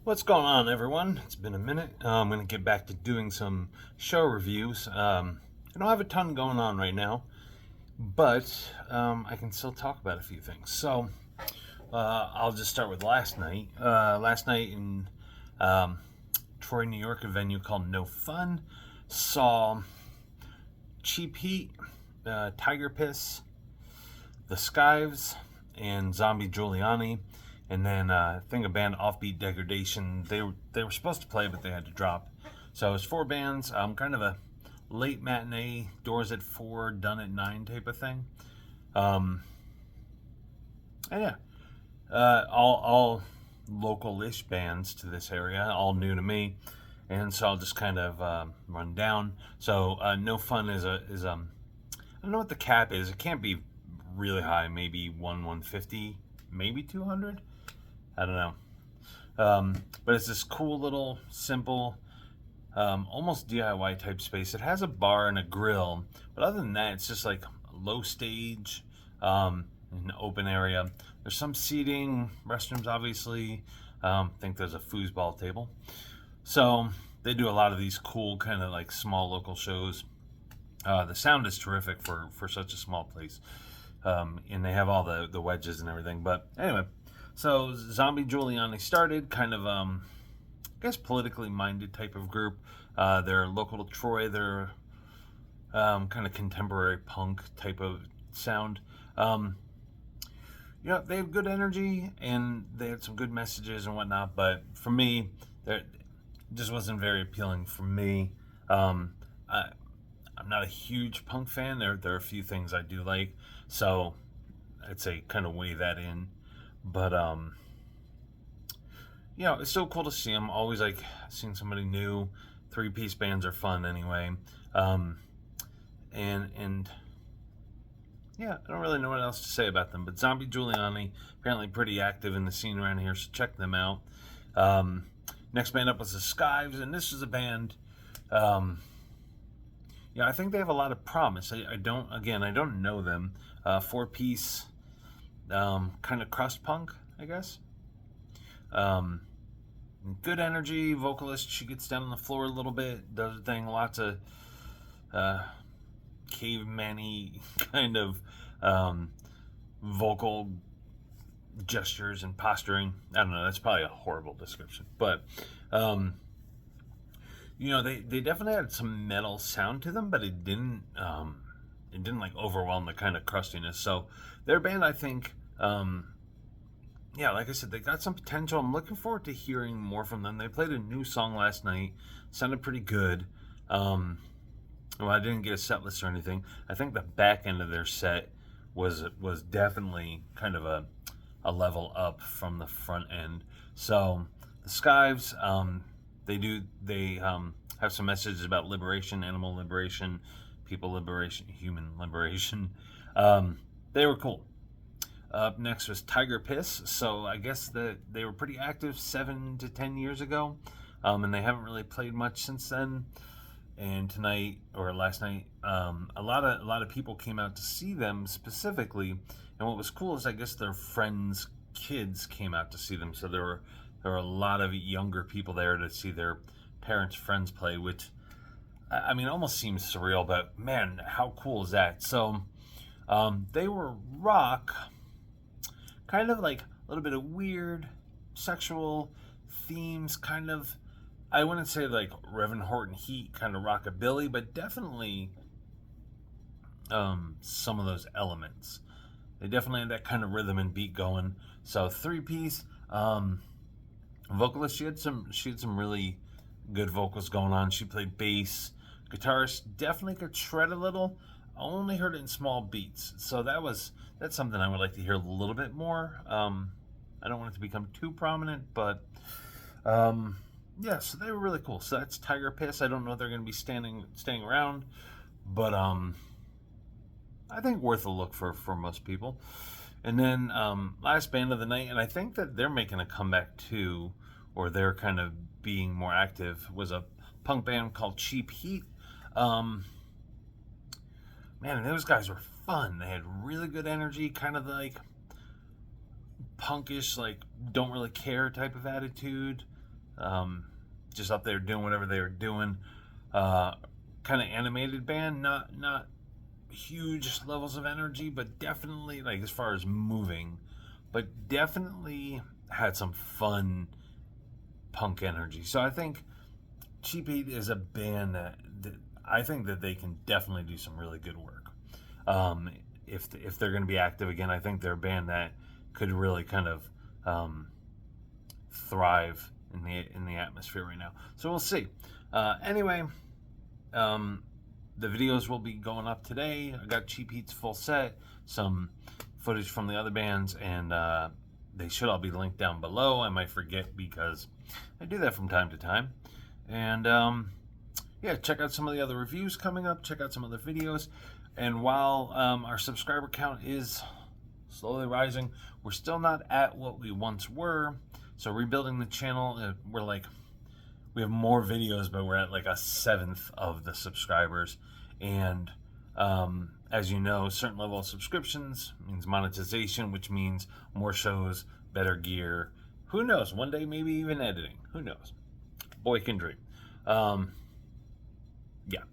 What's going on, everyone? It's been a minute. I'm going to get back to doing some show reviews. I don't have a ton going on right now, but I can still talk about a few things. So I'll just start with last night. Last night in Troy, New York, a venue called No Fun, saw Cheap Heat, Tiger Piss, the Skives, and Zombie Giuliani. And then I think a band, Offbeat Degradation. They were supposed to play, but they had to drop. So it was four bands. Kind of a late matinee, doors at 4, done at 9 type of thing. And yeah, all local-ish bands to this area, all new to me. And so I'll just kind of run down. So No Fun is I don't know what the cap is. It can't be really high. Maybe 150, maybe 200. I don't know. But it's this cool little simple, almost DIY type space. It has a bar and a grill, but other than that, it's just like a low stage, an open area. There's some seating, restrooms, obviously. I think there's a foosball table. So they do a lot of these cool kind of like small local shows. The sound is terrific for such a small place. And they have all the wedges and everything. But anyway, so Zombie Giuliani started kind of, I guess, politically minded type of group. They're local to Troy. They're kind of contemporary punk type of sound. They have good energy and they had some good messages and whatnot. But for me, it just wasn't very appealing for me. I'm not a huge punk fan. There are a few things I do like, so I'd say kind of weigh that in. But it's so cool to see them. Always like seeing somebody new. 3-piece bands are fun anyway. And yeah, I don't really know what else to say about them. But Zombie Giuliani apparently pretty active in the scene around here, so check them out. Next band up was the Skives, and this is a band. I think they have a lot of promise. I don't know them. 4-piece, kind of crust punk, I guess. Good energy, vocalist. She gets down on the floor a little bit, does her thing. Lots of caveman-y kind of vocal gestures and posturing. I don't know. That's probably a horrible description, but. They definitely had some metal sound to them, but it didn't like overwhelm the kind of crustiness. So their band, I think, like I said, they got some potential. I'm looking forward to hearing more from them. They played a new song last night, sounded pretty good. Well, I didn't get a set list or anything. I think the back end of their set was definitely kind of a level up from the front end. So the Skives, they have some messages about liberation, animal liberation, people liberation, human liberation. They were cool. Up next was Tiger Piss. So I guess that they were pretty active 7 to 10 years ago, and they haven't really played much since then. And tonight or last night, a lot of people came out to see them specifically. And what was cool is I guess their friends' kids came out to see them. So there were a lot of younger people there to see their parents' friends play, which, I mean, almost seems surreal, but man, how cool is that? So they were rock, kind of like a little bit of weird sexual themes, kind of, I wouldn't say like Reverend Horton Heat kind of rockabilly, but definitely some of those elements. They definitely had that kind of rhythm and beat going. So 3-piece, vocalist, she had some really good vocals going on. She played bass. Guitarist definitely could shred a little. I only heard it in small beats, so that's something I would like to hear a little bit more. I don't want it to become too prominent, but so they were really cool. So that's Tiger Piss. I don't know if they're going to be staying around, but I think worth a look for most people. And then last band of the night, and I think that they're making a comeback too, or they're kind of being more active, was a punk band called Cheap Heat. Man, those guys were fun. They had really good energy, kind of like punkish, like don't really care type of attitude. just up there doing whatever they were doing. Kind of animated band, not huge levels of energy, but definitely, like, as far as moving, but definitely had some fun punk energy. So I think Cheap Heat is a band that I think that they can definitely do some really good work. If they're going to be active again, I think they're a band that could really kind of thrive in the atmosphere right now. So we'll see. Anyway, the videos will be going up today. I got Cheap Heat's full set, some footage from the other bands, and they should all be linked down below. I might forget because I do that from time to time. And yeah, check out some of the other reviews coming up. Check out some other videos. And while our subscriber count is slowly rising, we're still not at what we once were. So rebuilding the channel, we have more videos, but we're at like 1/7 of the subscribers. And as you know, certain level of subscriptions means monetization, which means more shows, better gear. Who knows? One day, maybe even editing. Who knows? Boy can dream. Yeah.